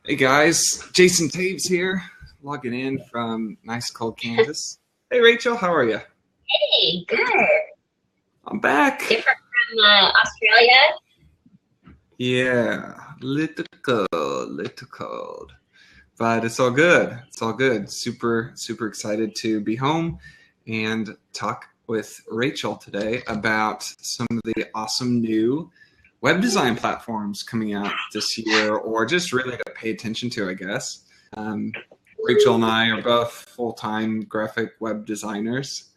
Hey guys, Jason Taves here, logging in from nice cold Kansas. Hey Rachel, how are you? Hey, good. I'm back. Different from Australia. Yeah, little cold, but it's all good. It's all good. Super excited to be home and talk with Rachel today about some of the awesome new web design platforms coming out this year, or just really to pay attention to, I guess. Rachel and I are both full-time graphic web designers,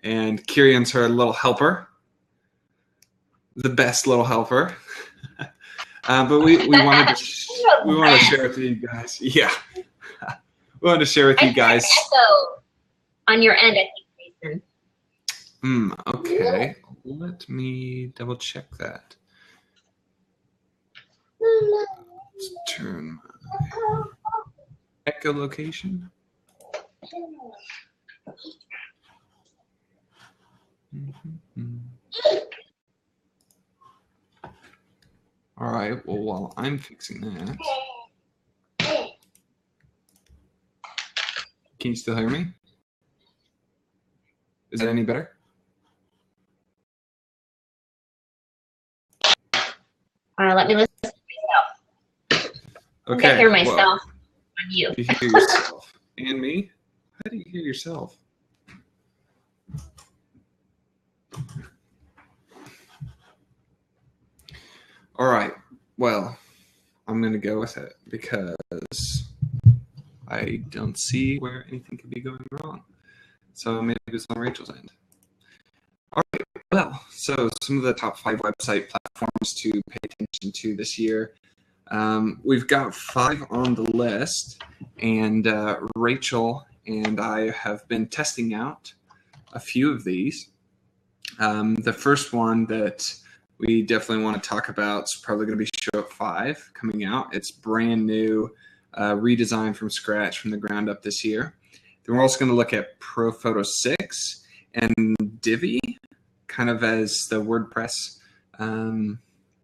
and Kieran's her little helper, the best little helper. But we wanted to share with you guys. Yeah, we wanted to share with you guys. Echo on your end, I think, Jason. Okay, let me double check that. Let's turn my echolocation. All right, well, while I'm fixing that, can you still hear me? Is that any better? Let me listen to myself. Okay. I hear myself on you. You hear yourself and me? How do you hear yourself? All right. Well, I'm going to go with it because I don't see where anything could be going wrong. So maybe it's on Rachel's end. All right. Well, so some of the top 5 website platforms to pay attention to this year. We've got 5 on the list, and Rachel and I have been testing out a few of these. The first one that we definitely want to talk about is probably going to be Show 5 coming out. It's brand new, redesigned from scratch, from the ground up this year. Then we're also going to look at Pro Photo 6 and Divi, kind of as the WordPress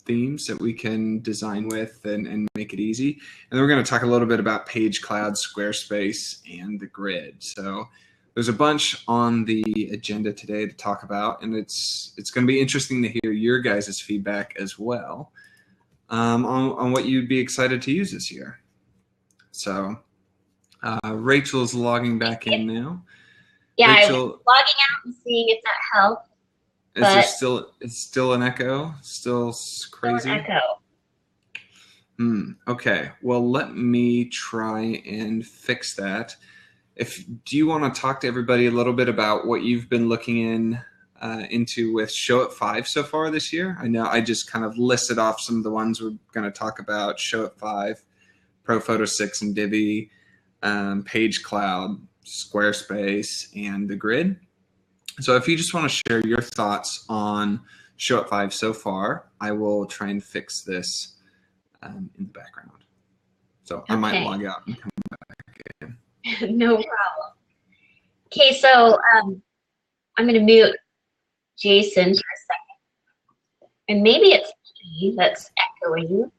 themes that we can design with and make it easy. And then we're going to talk a little bit about Page Cloud, Squarespace, and the grid. So there's a bunch on the agenda today to talk about, and it's going to be interesting to hear your guys' feedback as well on what you'd be excited to use this year. So Rachel's logging back in now. Yeah, Rachel, I was logging out and seeing if that helped. It's still an echo? Still crazy? Still an echo. Okay. Well, let me try and fix that. Do you want to talk to everybody a little bit about what you've been looking into with Show It 5 so far this year? I know I just kind of listed off some of the ones we're going to talk about: Show It 5, Pro Photo 6 and Divi, Page Cloud, Squarespace, and the grid. So if you just want to share your thoughts on Show It 5 so far, I will try and fix this in the background. So okay. I might log out and come back in. No problem. Okay, so I'm going to mute Jason for a second. And maybe it's me that's echoing.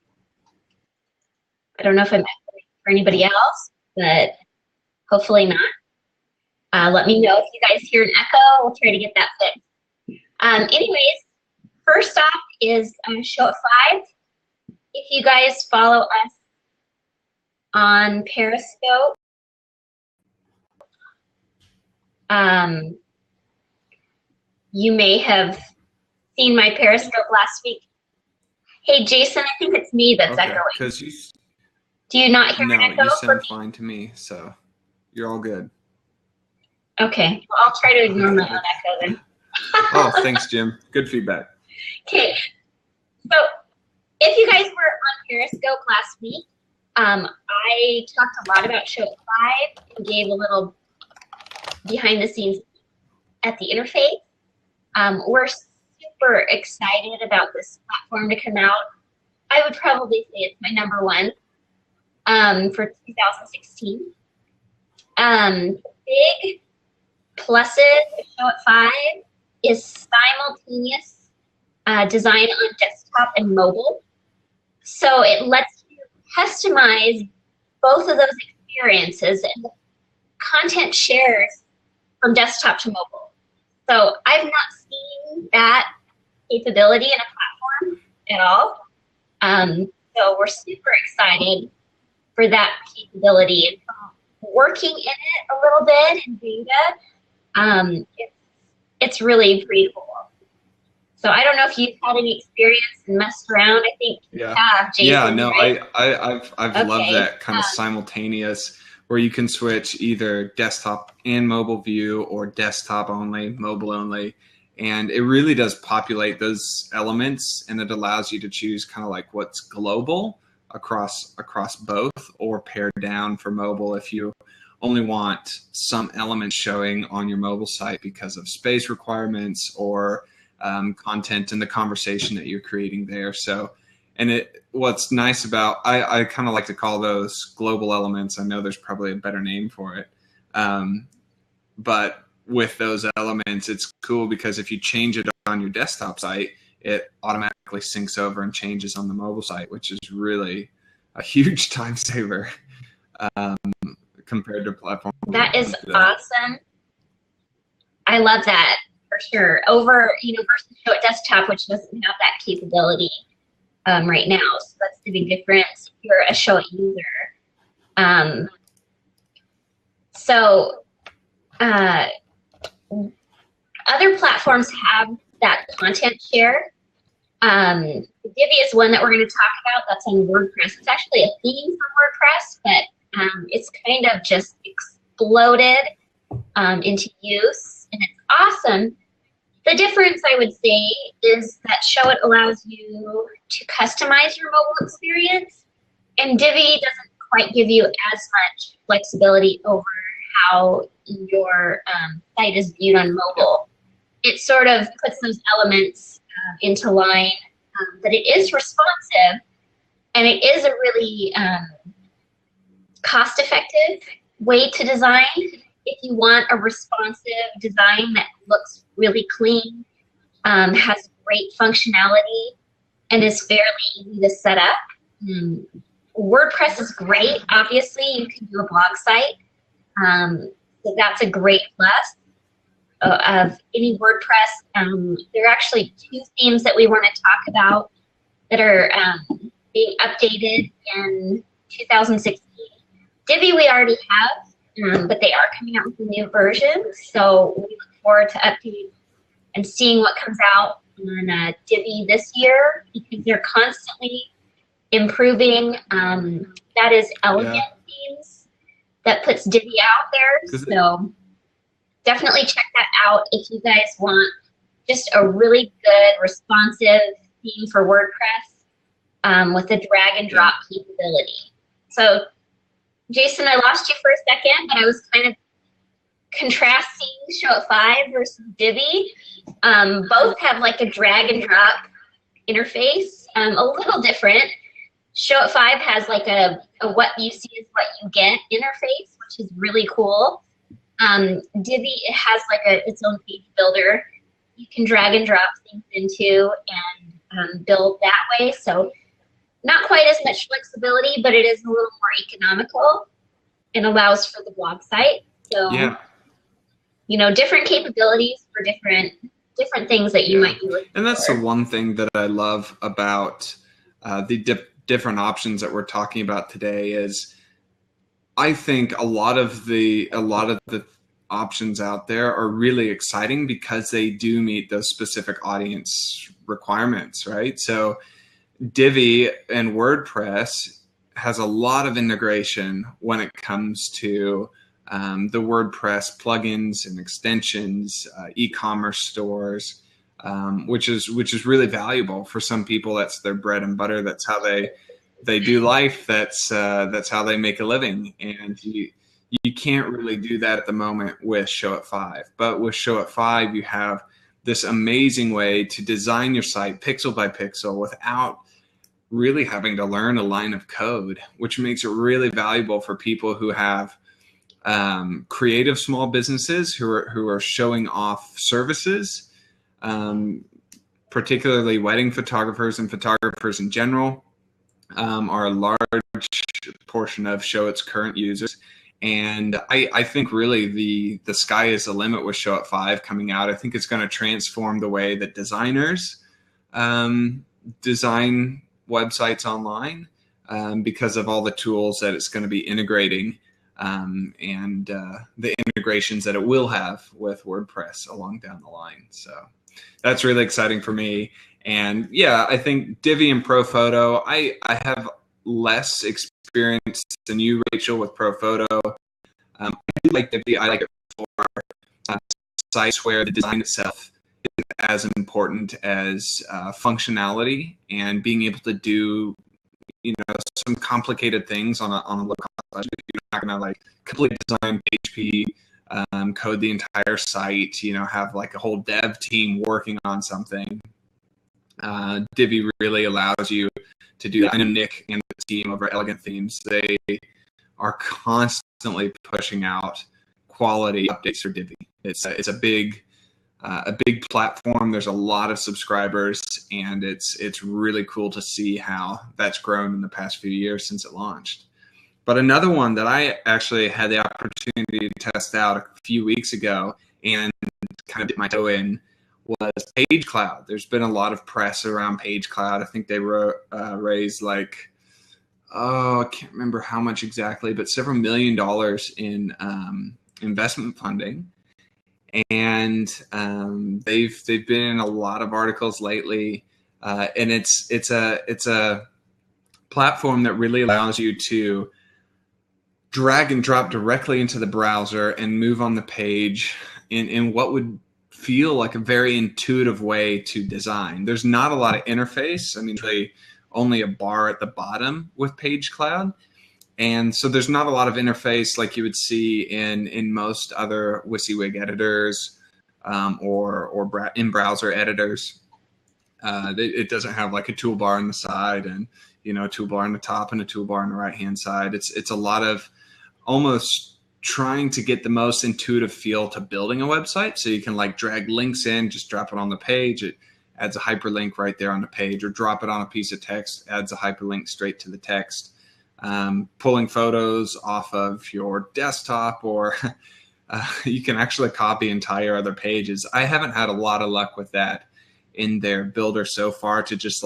I don't know if I'm echoing for anybody else, but hopefully not. Let me know if you guys hear an echo. We'll try to get that fixed. Anyways, first off is Show It 5. If you guys follow us on Periscope, you may have seen my Periscope last week. Hey, Jason, I think it's me that's echoing. Do you not hear an echo? No, you sound fine to me, so you're all good. Okay, well, I'll try to ignore my own echo then. Oh, thanks, Jim. Good feedback. Okay, so if you guys were on Periscope last week, I talked a lot about Show It 5 and gave a little behind the scenes at the interface. We're super excited about this platform to come out. I would probably say it's my #1 for 2016. Big pluses of Show It 5 is simultaneous design on desktop and mobile. So it lets you customize both of those experiences, and the content shares from desktop to mobile. So I've not seen that capability in a platform at all. So we're super excited for that capability. And from working in it a little bit in beta, it's really pretty cool. So I don't know if you've had any experience and messed around. I think you have, Jason. Yeah, no, right? I've loved that kind of simultaneous where you can switch either desktop and mobile view or desktop only, mobile only. And it really does populate those elements, and it allows you to choose kind of like what's global across both, or pared down for mobile if you only want some elements showing on your mobile site because of space requirements or content in the conversation that you're creating there. So, and what's nice about, I kind of like to call those global elements. I know there's probably a better name for it. But with those elements, it's cool because if you change it on your desktop site, it automatically syncs over and changes on the mobile site, which is really a huge time saver compared to platform. That is awesome. I love that for sure. Over, versus Show It Desktop, which doesn't have that capability right now. So that's the big difference if you're a Show It user. Other platforms have that content share. Divi is one that we're going to talk about. That's on WordPress. It's actually a theme for WordPress, but it's kind of just exploded into use, and it's awesome. The difference, I would say, is that Show It allows you to customize your mobile experience, and Divi doesn't quite give you as much flexibility over how your site is viewed on mobile. It sort of puts those elements into line, but it is responsive, and it is a really cost-effective way to design. If you want a responsive design that looks really clean, has great functionality, and is fairly easy to set up. WordPress is great. Obviously, you can do a blog site. So that's a great plus of any WordPress. There are actually 2 themes that we want to talk about that are being updated in 2016. Divi we already have, but they are coming out with a new version. So we look forward to updating and seeing what comes out on Divi this year, because they're constantly improving. That is elegant themes that puts Divi out there. So definitely check that out if you guys want just a really good responsive theme for WordPress with a drag and drop capability. So Jason, I lost you for a second, but I was kind of contrasting Show It 5 versus Divi. Both have like a drag and drop interface, a little different. Show It 5 has like a what you see is what you get interface, which is really cool. Divi has like its own page builder. You can drag and drop things into and build that way. So not quite as much flexibility, but it is a little more economical and allows for the blog site. So, different capabilities for different things that you might be looking for. And that's the one thing that I love about the different options that we're talking about today is I think a lot of the options out there are really exciting because they do meet those specific audience requirements, right? So Divi and WordPress has a lot of integration when it comes to the WordPress plugins and extensions, e-commerce stores, which is really valuable for some people. That's their bread and butter. That's how they do life. That's how they make a living. And you can't really do that at the moment with Show It 5. But with Show It 5, you have this amazing way to design your site pixel by pixel without really having to learn a line of code, which makes it really valuable for people who have creative small businesses who are showing off services, particularly wedding photographers and photographers in general. are a large portion of Show It's current users. And I think really the sky is the limit with Show It 5 coming out. I think it's going to transform the way that designers design websites online because of all the tools that it's going to be integrating and the integrations that it will have with WordPress along down the line. So that's really exciting for me. And yeah, I think Divi and ProPhoto, I have less experience than you, Rachel, with ProPhoto. I do like Divi. I like it for sites where the design itself is as important as functionality and being able to do, some complicated things on a low cost budget. You're not going to like completely design PHP, code the entire site, have like a whole dev team working on something. Divi really allows you to do that. I know Nick and the team over at Elegant Themes, they are constantly pushing out quality updates for Divi. It's a big platform. There's a lot of subscribers, and it's really cool to see how that's grown in the past few years since it launched. But another one that I actually had the opportunity to test out a few weeks ago and kind of dip my toe in was PageCloud. There's been a lot of press around PageCloud. I think they raised I can't remember how much exactly, but several $1 million in investment funding. And they've been in a lot of articles lately, and it's a platform that really allows you to drag and drop directly into the browser and move on the page in what would feel like a very intuitive way to design. There's not a lot of interface. I mean, really only a bar at the bottom with PageCloud. And so there's not a lot of interface like you would see in most other WYSIWYG editors or in-browser editors. It doesn't have like a toolbar on the side and a toolbar on the top and a toolbar on the right-hand side. It's a lot of almost trying to get the most intuitive feel to building a website. So you can like drag links in, just drop it on the page. It adds a hyperlink right there on the page, or drop it on a piece of text, adds a hyperlink straight to the text. Pulling photos off of your desktop, or you can actually copy entire other pages. I haven't had a lot of luck with that in their builder so far, to just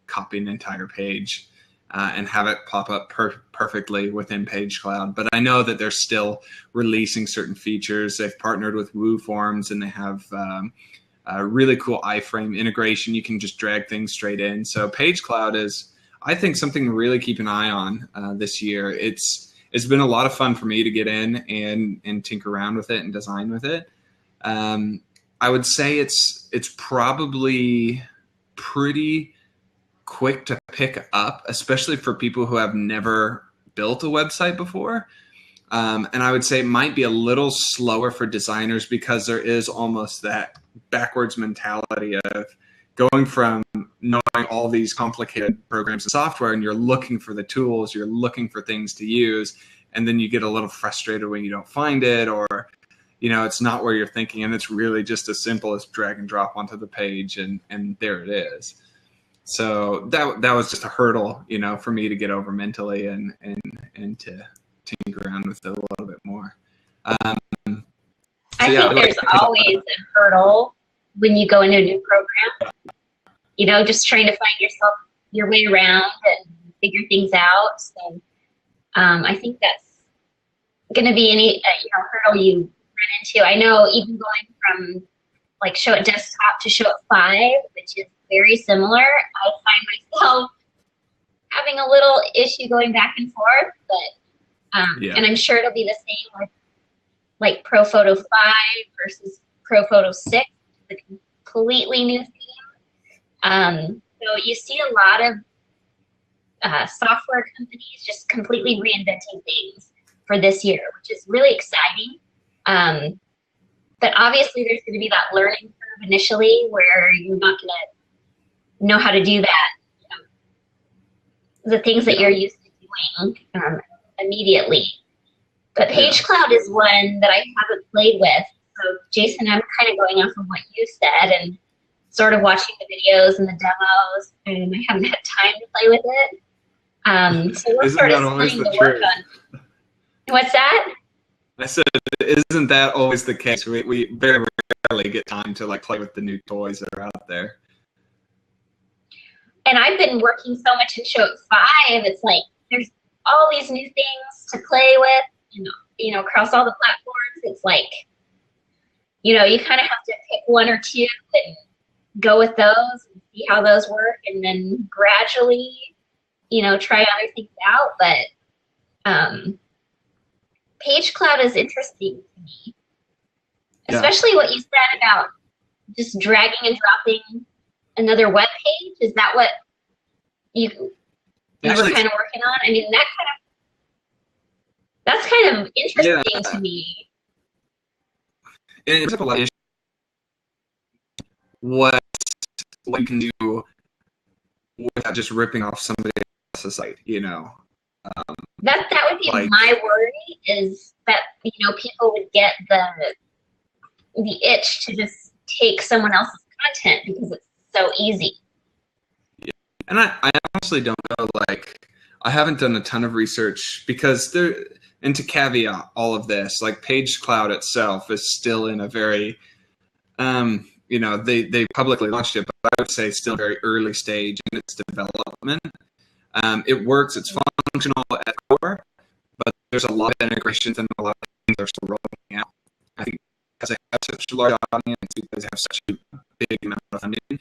copy an entire page and have it pop up perfectly within PageCloud. But I know that they're still releasing certain features. They've partnered with WooForms, and they have a really cool iframe integration. You can just drag things straight in. So PageCloud is, I think, something to really keep an eye on this year. It's been a lot of fun for me to get in and tinker around with it and design with it. I would say it's probably pretty quick to pick up, especially for people who have never built a website before. And I would say it might be a little slower for designers, because there is almost that backwards mentality of going from knowing all these complicated programs and software, and you're looking for the tools, you're looking for things to use, and then you get a little frustrated when you don't find it, or it's not where you're thinking, and it's really just as simple as drag and drop onto the page, and there it is. So that was just a hurdle, for me to get over mentally and to tinker around with it a little bit more. I think there's always a hurdle when you go into a new program. Just trying to find your way around and figure things out. So I think that's going to be any hurdle you run into. I know even going from like Show It Desktop to Show It 5, which is very similar, I find myself having a little issue going back and forth. But and I'm sure it'll be the same with like ProPhoto 5 versus ProPhoto 6, the completely new theme. So you see a lot of software companies just completely reinventing things for this year, which is really exciting. But obviously there's going to be that learning curve initially where you're not going to know how to do that. The things that you're used to doing immediatally. But PageCloud is one that I haven't played with. So Jason, I'm kind of going off of what you said and sort of watching the videos and the demos, and I haven't had time to play with it. So we're Isn't sort of that always splitting the the work truth? on. What's that? I said, isn't that always the case? We very rarely get time to like play with the new toys that are out there. And I've been working so much in Show 5. It's like there's all these new things to play with, across all the platforms. It's like, you kind of have to pick one or two and go with those and see how those work, and then gradually, try other things out. But Page Cloud is interesting to me, especially what you said about just dragging and dropping another web page. Is that what you were kind of working on? I mean, that's kind of interesting to me. And it's a lot of what you can do without just ripping off somebody else's site, That would be my worry, is that people would get the itch to just take someone else's content because it's so easy. Yeah. And I honestly don't know, like, I haven't done a ton of research because and to caveat all of this, like Page Cloud itself is still in a very, they publicly launched it, but I would say still very early stage in its development. It works, it's functional at core, but there's a lot of integrations and a lot of things that are still rolling out. I think because they have such a large audience, because they have such a big amount of funding, they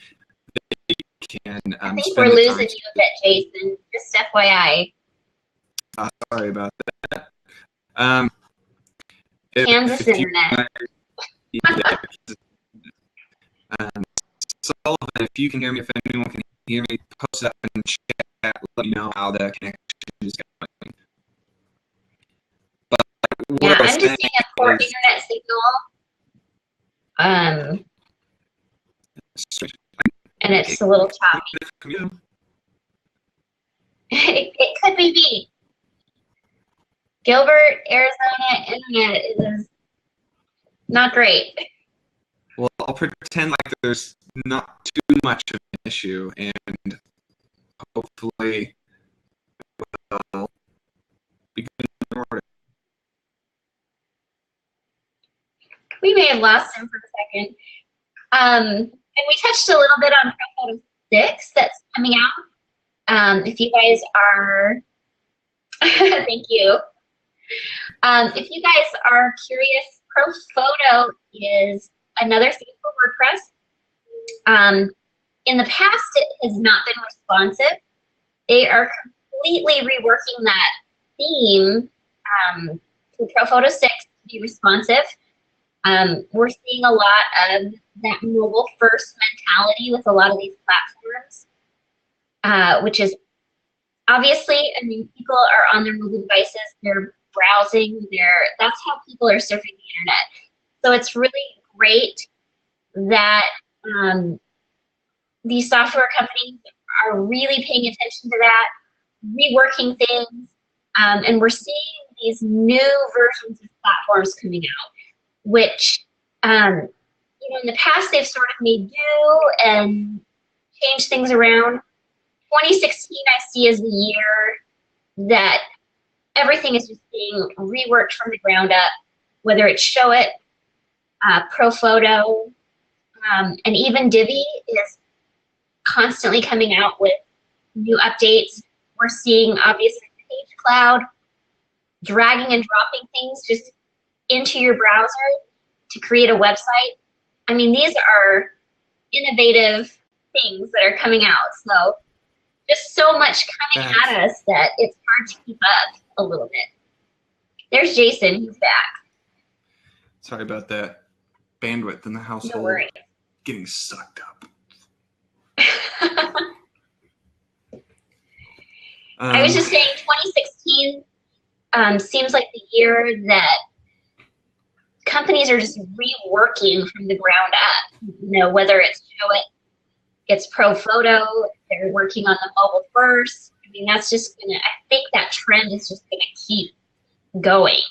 can I think we're losing you a bit, Jason. Just FYI. Sorry about that. Kansas internet. Sullivan, if you can hear me, if anyone can hear me, post that in chat. Let me know how the connection is going. But yeah, I'm just seeing a poor internet signal. And it's a little choppy. It could be me. Gilbert, Arizona internet is not great. Well, I'll pretend like there's not too much of an issue, and hopefully we'll be good in order. We may have lost him for a second. And we touched a little bit on ProPhoto 6 that's coming out. If you guys are, thank you. If you guys are curious, ProPhoto is another thing for WordPress. In the past, it has not been responsive. They are completely reworking that theme to ProPhoto 6 to be responsive. We're seeing a lot of that mobile first mentality with a lot of these platforms, which is obviously, I mean, people are on their mobile devices, they're browsing, that's how people are surfing the internet. So it's really great that these software companies are really paying attention to that, reworking things, and we're seeing these new versions of platforms coming out, which, in the past they've sort of made do and changed things around. 2016 I see as the year that everything is just being reworked from the ground up, whether it's Show It, ProPhoto, and even Divi is constantly coming out with new updates. We're seeing, obviously, Page Cloud dragging and dropping things just into your browser to create a website. I mean, these are innovative things that are coming out. So just so much coming at us that it's hard to keep up a little bit. There's Jason, he's back. Sorry about that. Bandwidth in the household getting sucked up. I was just saying 2016 seems like the year that companies are just reworking from the ground up. Whether it's Show It, it's ProPhoto, they're working on the mobile first. I mean, that's just I think that trend is just gonna keep going.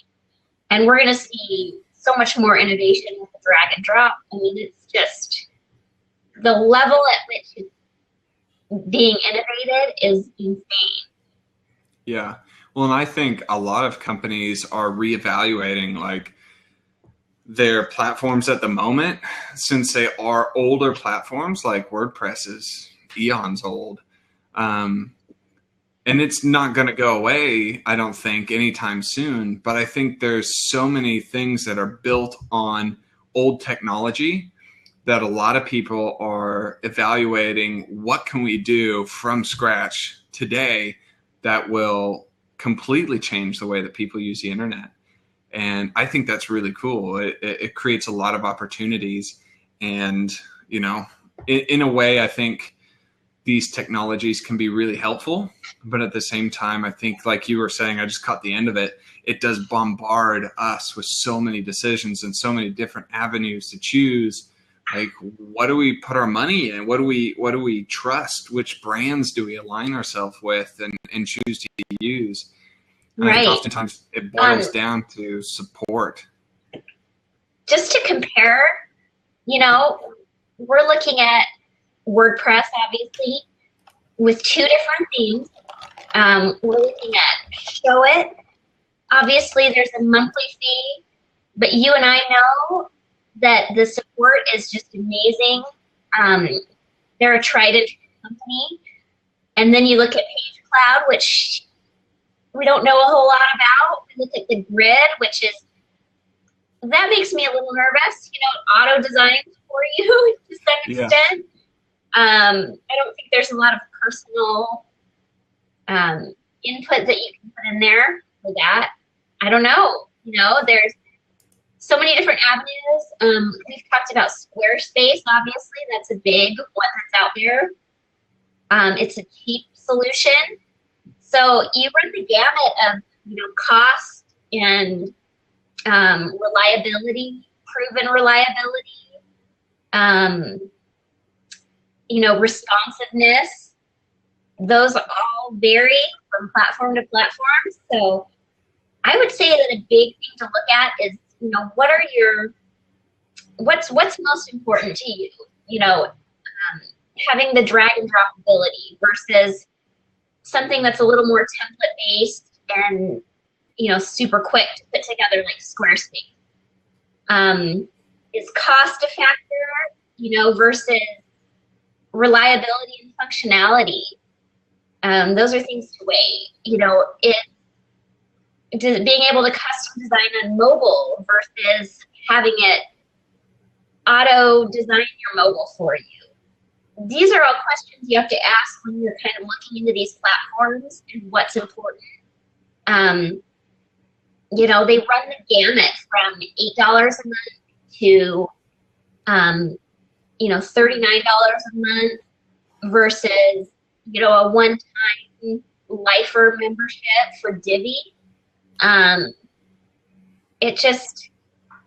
And we're gonna see so much more innovation with the drag and drop. I mean, it's just, the level at which it's being innovated is insane. Yeah. Well, and I think a lot of companies are reevaluating like their platforms at the moment, since they are older platforms. Like WordPress is eons old. Um, and it's not going to go away, I don't think, anytime soon. But I think there's so many things that are built on old technology that a lot of people are evaluating what can we do from scratch today that will completely change the way that people use the internet. And I think that's really cool. It creates a lot of opportunities. And, you know, in a way, I think these technologies can be really helpful. But at the same time, I think, like you were saying, I just caught the end of it. It does bombard us with so many decisions and so many different avenues to choose. Like, what do we put our money in? What do we trust? Which brands do we align ourselves with and choose to use? And I think Right. oftentimes it boils down to support. Just to compare, you know, we're looking at WordPress, obviously, with two different themes. We're looking at Show It. Obviously, there's a monthly fee, but you and I know that the support is just amazing. They're a tried and true company. And then you look at Page Cloud, which we don't know a whole lot about. We look at the Grid, which is, that makes me a little nervous. You know, auto designs for you to some extent. I don't think there's a lot of personal input that you can put in there for that. I don't know. You know, there's so many different avenues. We've talked about Squarespace, obviously. That's a big one that's out there. It's a cheap solution. So you run the gamut of, you know, cost and reliability, proven reliability, you know, responsiveness. Those all vary from platform to platform. So I would say that a big thing to look at is, you know, what are your, what's most important to you? You know, having the drag and drop ability versus something that's a little more template based and, you know, super quick to put together, like Squarespace. Is cost a factor, you know, versus reliability and functionality? Those are things to weigh. You know, being able to custom design on mobile versus having it auto design your mobile for you. These are all questions you have to ask when you're kind of looking into these platforms and what's important. You know, they run the gamut from $8 a month to, you know, $39 a month versus, you know, a one-time lifer membership for Divi. It just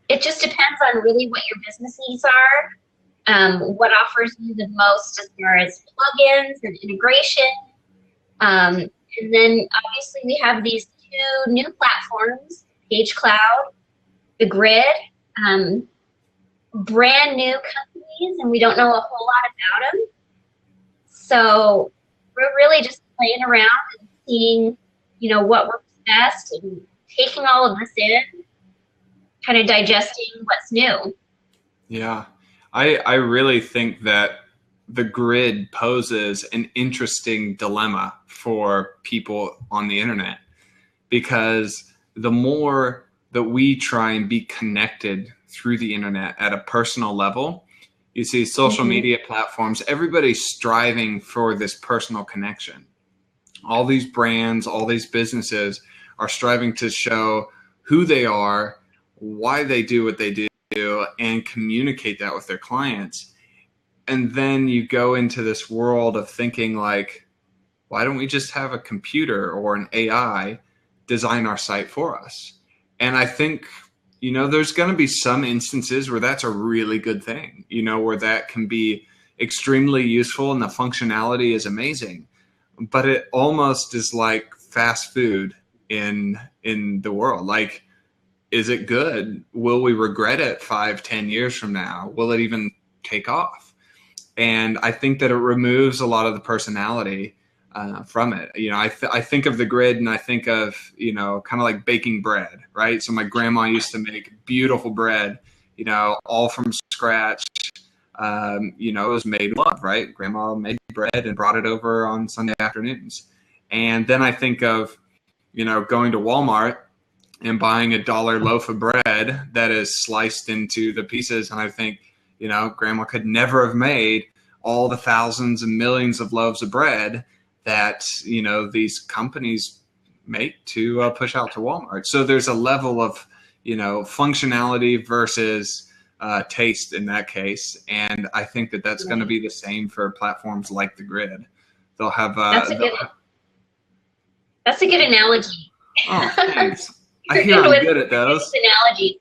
depends on really what your business needs are, what offers you the most as far as plugins and integration. And then obviously we have these two new platforms, Page Cloud, the Grid, brand new companies, and we don't know a whole lot about them. So we're really just playing around and seeing, you know, what works best and taking all of this in, kind of digesting what's new. Yeah, I really think that the Grid poses an interesting dilemma for people on the internet, because the more that we try and be connected through the internet at a personal level, you see social media platforms, everybody's striving for this personal connection. All these brands, all these businesses are striving to show who they are, why they do what they do, and communicate that with their clients. And then you go into this world of thinking like, why don't we just have a computer or an AI design our site for us? And I think, you know, there's going to be some instances where that's a really good thing, you know, where that can be extremely useful and the functionality is amazing. But it almost is like fast food in the world. Like, is it good? Will we regret it 5-10 years from now? Will it even take off? And I think that it removes a lot of the personality from it. You know, I think of the grid and I think of, you know, kind of like baking bread, right? So my grandma used to make beautiful bread, you know, all from scratch. You know, it was made with love, right? Grandma made bread and brought it over on Sunday afternoons. And then I think of, you know, going to Walmart and buying $1 loaf of bread that is sliced into the pieces. And I think, you know, grandma could never have made all the thousands and millions of loaves of bread that, you know, these companies make to push out to Walmart. So there's a level of, you know, functionality versus taste in that case. And I think that that's going to be the same for platforms like the grid. They'll have that's a good analogy. Oh, thanks. I hear I'm good at those. Analogy.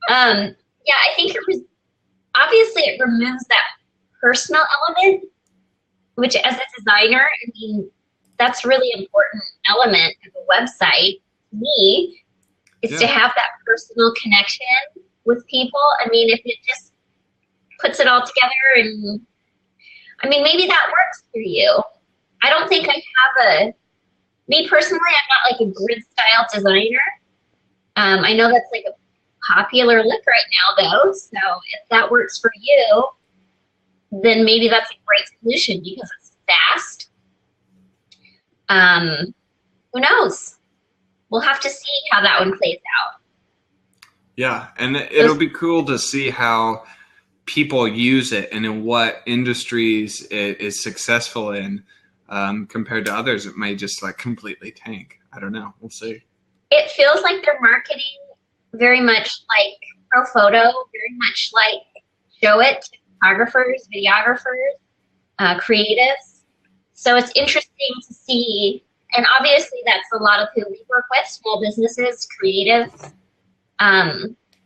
Yeah, I think obviously it removes that personal element, which as a designer, I mean, that's really important element of a website to me, is to have that personal connection with people. I mean, if it just puts it all together and, I mean, maybe that works for you. I don't think I have me personally, I'm not like a grid style designer. I know that's like a popular look right now though. So if that works for you, then maybe that's a great solution because it's fast. Who knows? We'll have to see how that one plays out. Yeah, and it'll be cool to see how people use it and in what industries it is successful in compared to others. It may just like completely tank. I don't know. We'll see. It feels like they're marketing very much like Pro Photo, very much like Show It to photographers, videographers, creatives. So it's interesting to see, and obviously that's a lot of who we work with, small businesses, creatives.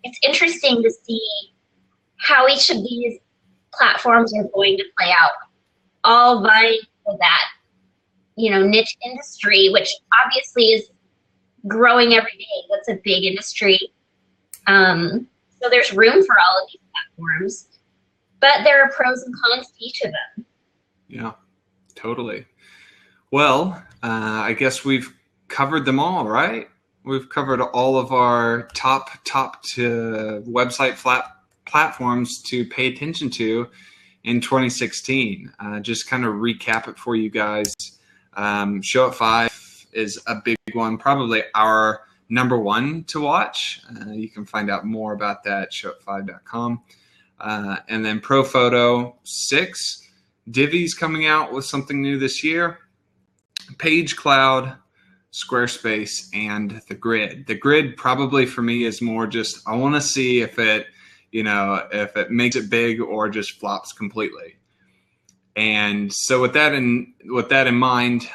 It's interesting to see how each of these platforms are going to play out, all vying for that, you know, niche industry, which obviously is growing every day. That's a big industry. So there's room for all of these platforms, but there are pros and cons to each of them. Yeah, totally. Well, I guess we've covered them all, right? We've covered all of our top to website platforms to pay attention to in 2016. Just kind of recap it for you guys. Show It 5 is a big one, probably our #1 to watch. You can find out more about that at showit5.com. And then Pro Photo 6, Divi's coming out with something new this year. Page Cloud, Squarespace, and the grid. The grid probably for me is more just, I want to see if it, you know, if it makes it big or just flops completely. And so with that in mind,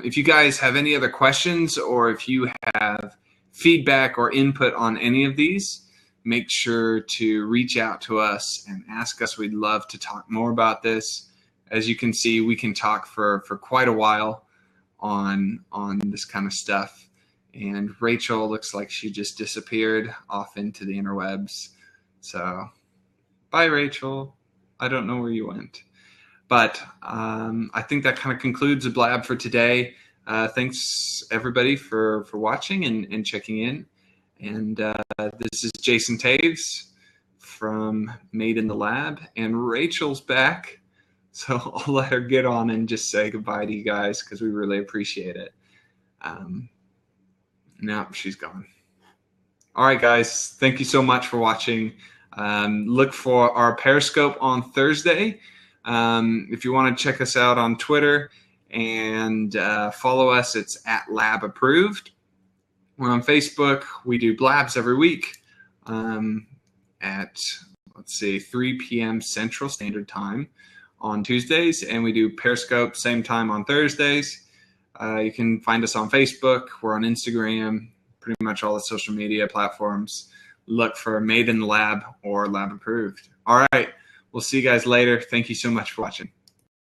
if you guys have any other questions or if you have feedback or input on any of these, make sure to reach out to us and ask us. We'd love to talk more about this. As you can see, we can talk for quite a while on this kind of stuff. And Rachel looks like she just disappeared off into the interwebs. So bye, Rachel. I don't know where you went. But I think that kind of concludes the Blab for today. Thanks, everybody, for watching and checking in. And this is Jason Taves from Made in the Lab. And Rachel's back. So I'll let her get on and just say goodbye to you guys because we really appreciate it. No, she's gone. All right, guys. Thank you so much for watching. Look for our Periscope on Thursday. If you want to check us out on Twitter and follow us, it's @LabApproved. We're on Facebook. We do Blabs every week at, 3 p.m. Central Standard Time on Tuesdays, and we do Periscope same time on Thursdays. You can find us on Facebook. We're on Instagram, pretty much all the social media platforms. Look for Made in the Lab or Lab Approved. All right. We'll see you guys later. Thank you so much for watching.